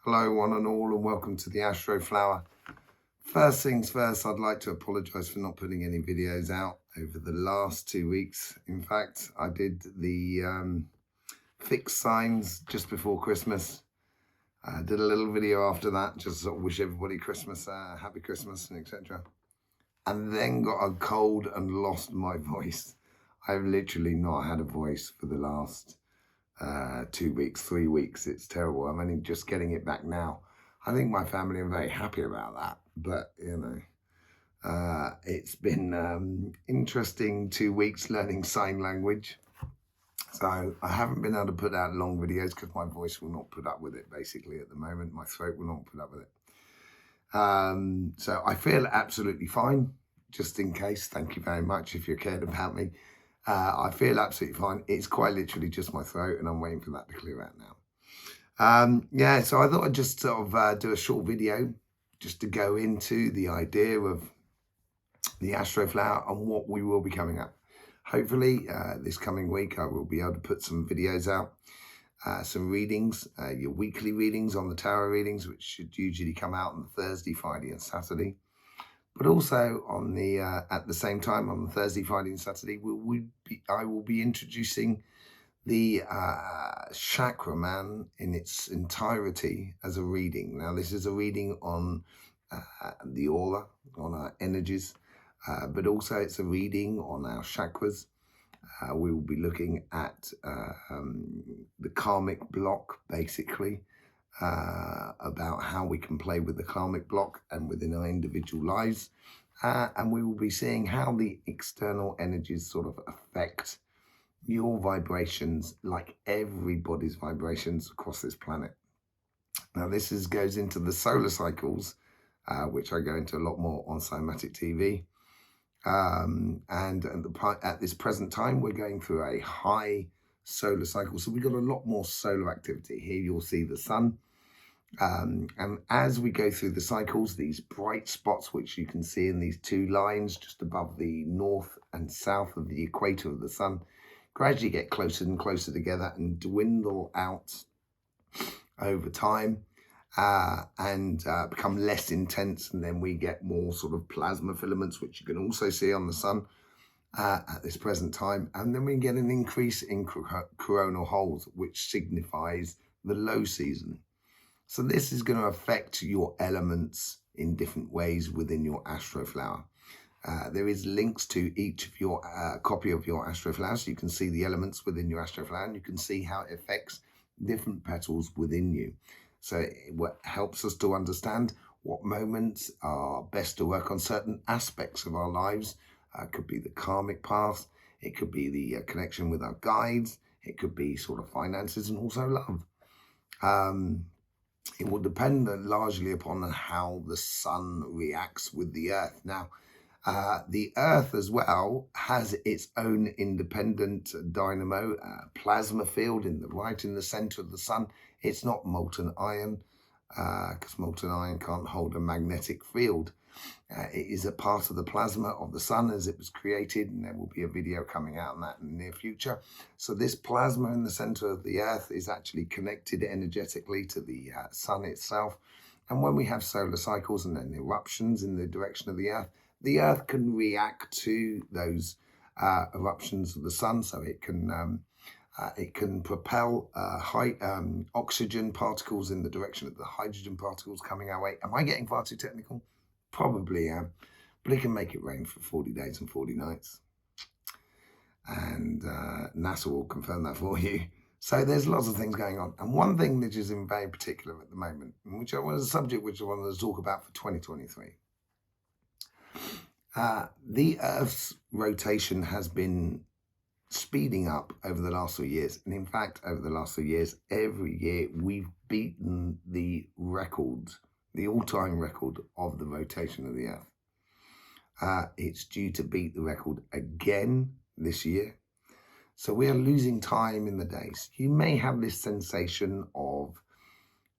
Hello one and all, and welcome to the Astroflower. First things first, I'd like to apologise for not putting any videos out over the last 2 weeks. In fact, I did the fixed signs just before Christmas. I did a little video after that, just sort of wish everybody Christmas, happy Christmas and etc. And then got a cold and lost my voice. I've literally not had a voice for the last 2 weeks, 3 weeks. It's terrible. I'm only just getting it back now. I think my family are very happy about that, but you know, it's been interesting 2 weeks learning sign language. So I haven't been able to put out long videos because my voice will not put up with it. Basically, at the moment, my throat will not put up with it. So I feel absolutely fine. Just in case, thank you very much if you cared about me. I feel absolutely fine. It's quite literally just my throat, and I'm waiting for that to clear out now. Yeah, so I thought I'd just sort of do a short video just to go into the idea of the Astroflower and what we will be coming up. Hopefully, this coming week, I will be able to put some videos out, some readings, your weekly readings on the tarot readings, which should usually come out on Thursday, Friday, and Saturday. But also on the at the same time on Thursday, Friday, and Saturday, I will be introducing the Chakra Man in its entirety as a reading. Now, this is a reading on the aura, on our energies, but also it's a reading on our chakras. We will be looking at the karmic block, basically. About how we can play with the karmic block and within our individual lives. And we will be seeing how the external energies sort of affect your vibrations, like everybody's vibrations across this planet. Now, this goes into the solar cycles, which I go into a lot more on Cymatic TV. And at this present time, we're going through a high solar cycle. So we've got a lot more solar activity. Here you'll see the sun. And as we go through the cycles, these bright spots, which you can see in these two lines just above the north and south of the equator of the sun, gradually get closer and closer together and dwindle out over time and become less intense. And then we get more sort of plasma filaments, which you can also see on the sun at this present time. And then we get an increase in coronal holes, which signifies the low season. So this is going to affect your elements in different ways within your Astroflower. There is links to each of your copy of your Astroflower, so you can see the elements within your Astroflower, and you can see how it affects different petals within you. So it helps us to understand what moments are best to work on certain aspects of our lives. It could be the karmic path, it could be the connection with our guides, it could be sort of finances and also love. It will depend largely upon how the sun reacts with the earth. Now, the earth as well has its own independent dynamo plasma field right in the center of the sun. It's not molten iron because molten iron can't hold a magnetic field. It is a part of the plasma of the sun as it was created, and there will be a video coming out on that in the near future. So this plasma in the center of the earth is actually connected energetically to the sun itself. And when we have solar cycles and then eruptions in the direction of the earth can react to those eruptions of the sun. So it can propel oxygen particles in the direction of the hydrogen particles coming our way. Am I getting far too technical? Probably am, but it can make it rain for 40 days and 40 nights. And NASA will confirm that for you. So there's lots of things going on. And one thing which is in very particular at the moment, which was a subject which I wanted to talk about for 2023. The Earth's rotation has been speeding up over the last 3 years. And in fact, over the last 3 years, every year we've beaten the records, the all-time record of the rotation of the Earth. It's due to beat the record again this year. So we are losing time in the days. You may have this sensation of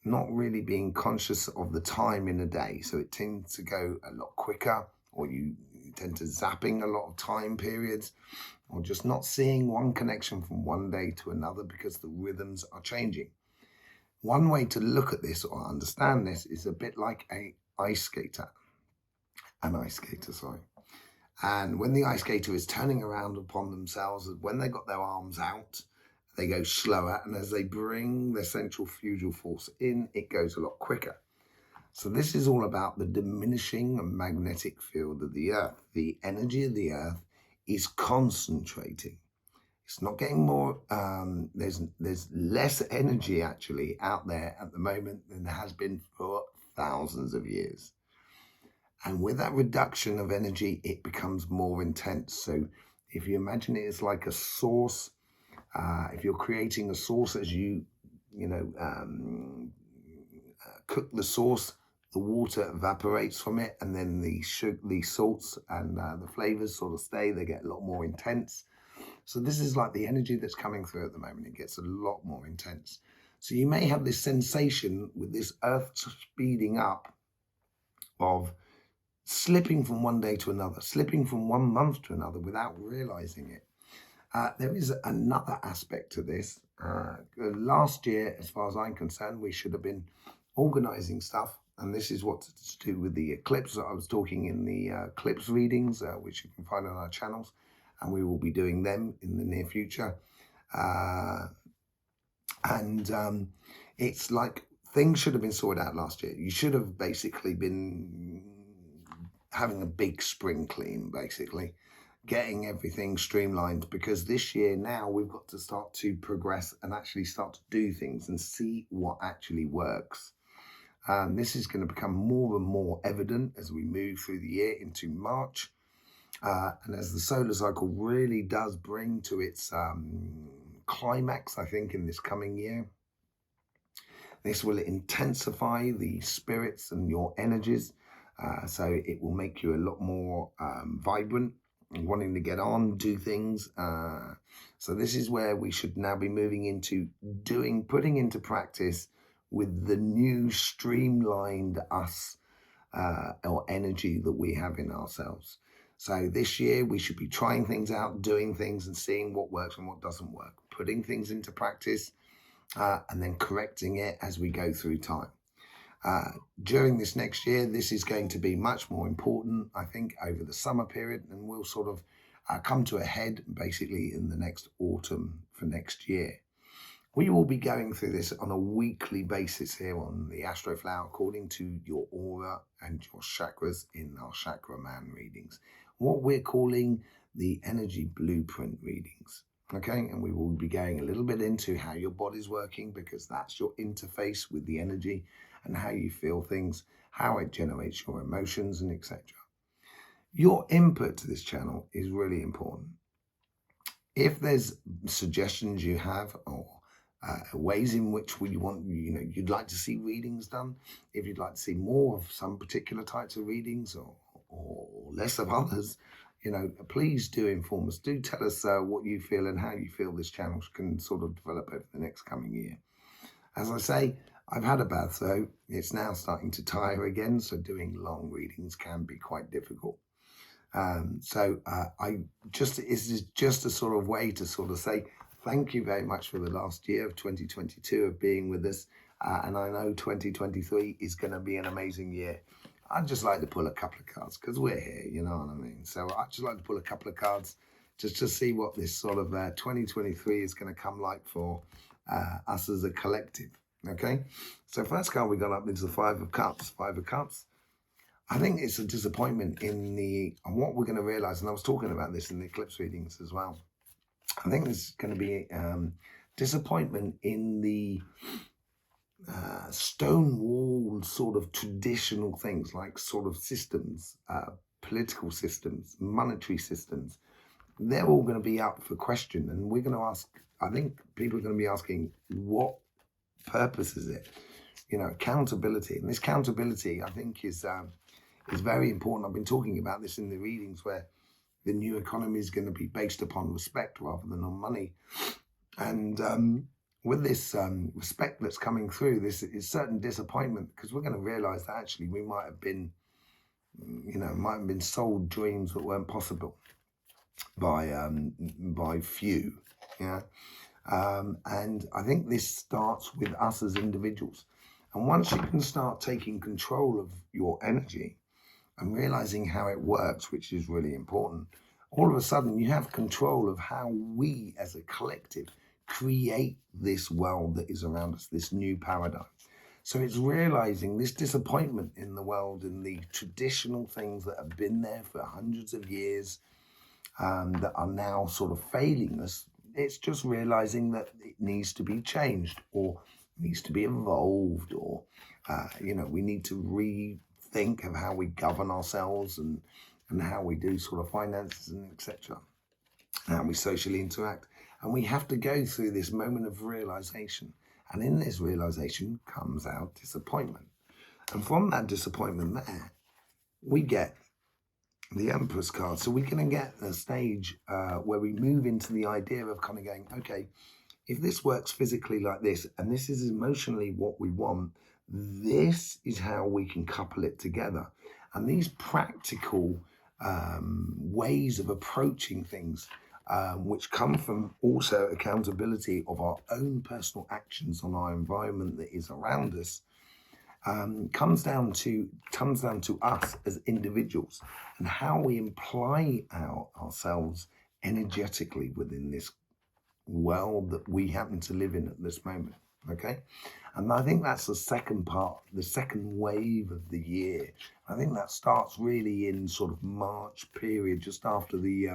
not really being conscious of the time in a day. So it tends to go a lot quicker, or you tend to zapping a lot of time periods, or just not seeing one connection from one day to another because the rhythms are changing. One way to look at this or understand this is a bit like an ice skater, sorry. And when the ice skater is turning around upon themselves, when they got their arms out, they go slower. And as they bring their centrifugal force in, it goes a lot quicker. So this is all about the diminishing magnetic field of the Earth. The energy of the Earth is concentrating. It's not getting more, there's less energy actually out there at the moment than there has been for thousands of years. And with that reduction of energy, it becomes more intense. So if you imagine it as like a sauce, if you're creating a sauce as cook the sauce, the water evaporates from it, and then the salts and the flavors sort of stay. They get a lot more intense. So this is like the energy that's coming through at the moment. It gets a lot more intense. So you may have this sensation with this Earth speeding up of slipping from one day to another, slipping from 1 month to another without realizing it. There is another aspect to this. Last year, as far as I'm concerned, we should have been organizing stuff. And this is what's to do with the eclipse that I was talking in the eclipse readings, which you can find on our channels. And we will be doing them in the near future. It's like things should have been sorted out last year. You should have basically been having a big spring clean, basically, getting everything streamlined, because this year now we've got to start to progress and actually start to do things and see what actually works. This is going to become more and more evident as we move through the year into March. And as the solar cycle really does bring to its climax, I think, in this coming year, this will intensify the spirits and your energies. So it will make you a lot more vibrant, wanting to get on, do things. So this is where we should now be moving into putting into practice with the new streamlined us or energy that we have in ourselves. So this year we should be trying things out, doing things and seeing what works and what doesn't work, putting things into practice and then correcting it as we go through time. During this next year, this is going to be much more important, I think, over the summer period, and will sort of come to a head basically in the next autumn for next year. We will be going through this on a weekly basis here on the Astroflower, according to your aura and your chakras in our Chakra Man readings, what we're calling the energy blueprint readings. Okay, and we will be going a little bit into how your body's working, because that's your interface with the energy, and how you feel things, how it generates your emotions, and etc. Your input to this channel is really important. If there's suggestions you have, or ways in which you'd like to see readings done, if you'd like to see more of some particular types of readings or less of others, please do inform us. Do tell us what you feel and how you feel this channel can sort of develop over the next coming year. As I say, I've had a bad throat. It's now starting to tire again, so doing long readings can be quite difficult. This is just a sort of way to sort of say thank you very much for the last year of 2022 of being with us. And I know 2023 is going to be an amazing year. I'd just like to pull a couple of cards because we're here, you know what I mean? So I'd just like to pull a couple of cards just to see what this sort of 2023 is going to come like for us as a collective. Okay, so first card we got up is the Five of Cups. Five of Cups. I think it's a disappointment in what we're going to realize, and I was talking about this in the eclipse readings as well. I think there's going to be disappointment in the stone-walled sort of traditional things, like sort of systems, political systems, monetary systems. They're all going to be up for question, and we're going to ask, I think people are going to be asking, what purpose is it? Accountability. And this accountability, I think, is very important. I've been talking about this in the readings, where the new economy is going to be based upon respect rather than on money. And with this respect that's coming through, this is certain disappointment, because we're going to realize that actually we might have been sold dreams that weren't possible by few. Yeah. And I think this starts with us as individuals. And once you can start taking control of your energy and realizing how it works, which is really important, all of a sudden you have control of how we as a collective create this world that is around us, this new paradigm. So it's realizing this disappointment in the world and the traditional things that have been there for hundreds of years that are now sort of failing us. It's just realizing that it needs to be changed or needs to be evolved, or, we need to rethink of how we govern ourselves and how we do sort of finances and etc. How we socially interact. And we have to go through this moment of realization. And in this realization comes our disappointment. And from that disappointment there, we get the Empress card. So we're going to get a stage where we move into the idea of kind of going, okay, if this works physically like this, and this is emotionally what we want, this is how we can couple it together. And these practical ways of approaching things, which come from also accountability of our own personal actions on our environment that is around us, comes down to us as individuals and how we imply ourselves energetically within this world that we happen to live in at this moment. Okay, and I think that's the second part, the second wave of the year. I think that starts really in sort of March period, just after the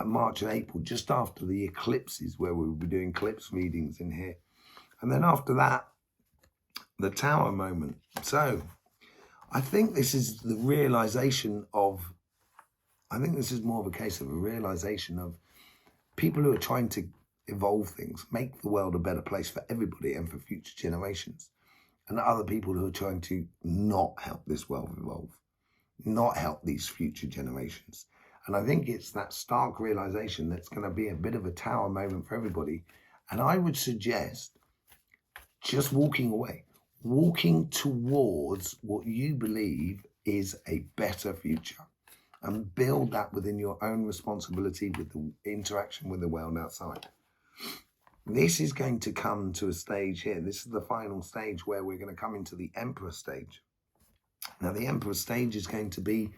March and April, just after the eclipses, where we'll be doing eclipse readings in here. And then after that, the Tower moment. So I think this is the realization of, I think this is more of a case of a realization of people who are trying to evolve things, make the world a better place for everybody and for future generations, and other people who are trying to not help this world evolve, not help these future generations. And I think it's that stark realization that's going to be a bit of a Tower moment for everybody. And I would suggest just walking away, walking towards what you believe is a better future, and build that within your own responsibility with the interaction with the world outside. This is going to come to a stage here. This is the final stage where we're going to come into the Emperor stage. Now, the Emperor stage is going to be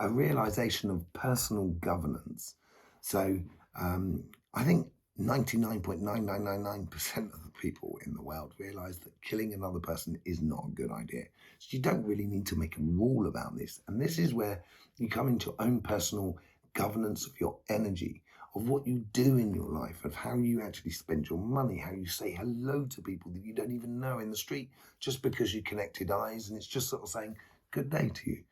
a realization of personal governance. So I think 99.9999% of the people in the world realize that killing another person is not a good idea. So you don't really need to make a rule about this. And this is where you come into your own personal governance of your energy, of what you do in your life, of how you actually spend your money, how you say hello to people that you don't even know in the street, just because you connected eyes and it's just sort of saying good day to you.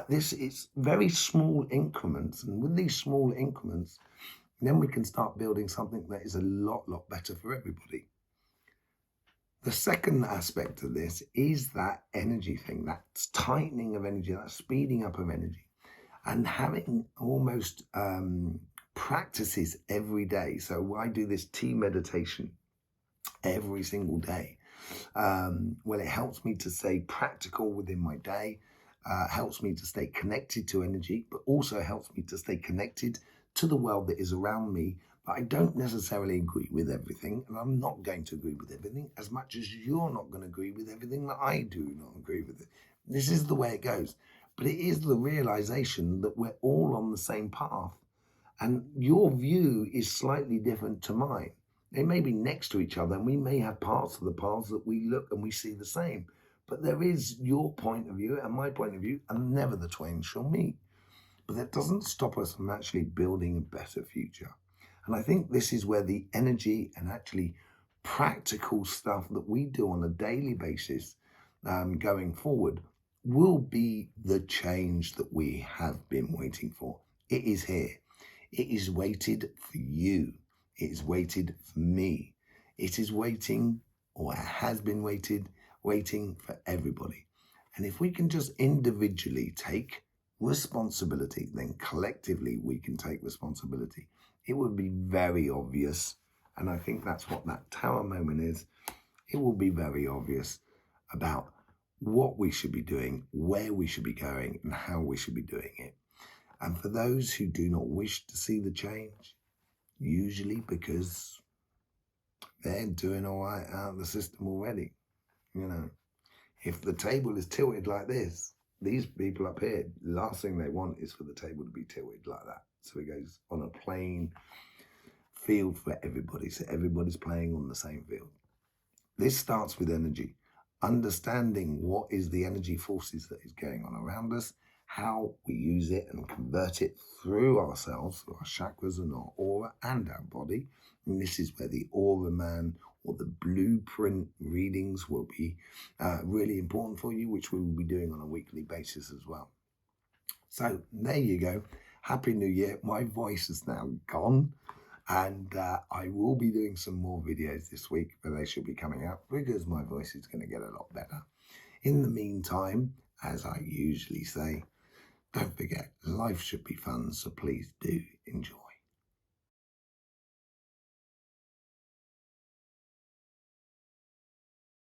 This is very small increments. And with these small increments, then we can start building something that is a lot better for everybody. The second aspect of this is that energy thing, that tightening of energy, that speeding up of energy, and having almost practices every day. So I do this tea meditation every single day. Well, it helps me to stay practical within my day, helps me to stay connected to energy, but also helps me to stay connected to the world that is around me. But I don't necessarily agree with everything, and I'm not going to agree with everything as much as you're not going to agree with everything that I do not agree with. It. This is the way it goes. But it is the realization that we're all on the same path, and your view is slightly different to mine. They may be next to each other, and we may have parts of the paths that we look and we see the same. But there is your point of view and my point of view, and never the twain shall meet. But that doesn't stop us from actually building a better future. And I think this is where the energy and actually practical stuff that we do on a daily basis going forward will be the change that we have been waiting for. It is here. It is waited for you. It is waited for me. It is waiting, or has been waiting for everybody. And if we can just individually take responsibility, then collectively we can take responsibility. It would be very obvious, and I think that's what that Tower moment is. It will be very obvious about what we should be doing, where we should be going, and how we should be doing it. And for those who do not wish to see the change, usually because they're doing all right out of the system already. You know, if the table is tilted like this, these people up here, the last thing they want is for the table to be tilted like that. So it goes on a plain field for everybody. So everybody's playing on the same field. This starts with energy. Understanding what is the energy forces that is going on around us, how we use it and convert it through ourselves, through our chakras and our aura and our body. And this is where the aura man or the blueprint readings will be really important for you, which we will be doing on a weekly basis as well. So there you go. Happy New Year. My voice is now gone. And I will be doing some more videos this week, but they should be coming out because my voice is going to get a lot better. In the meantime, as I usually say, don't forget, life should be fun, so please do enjoy.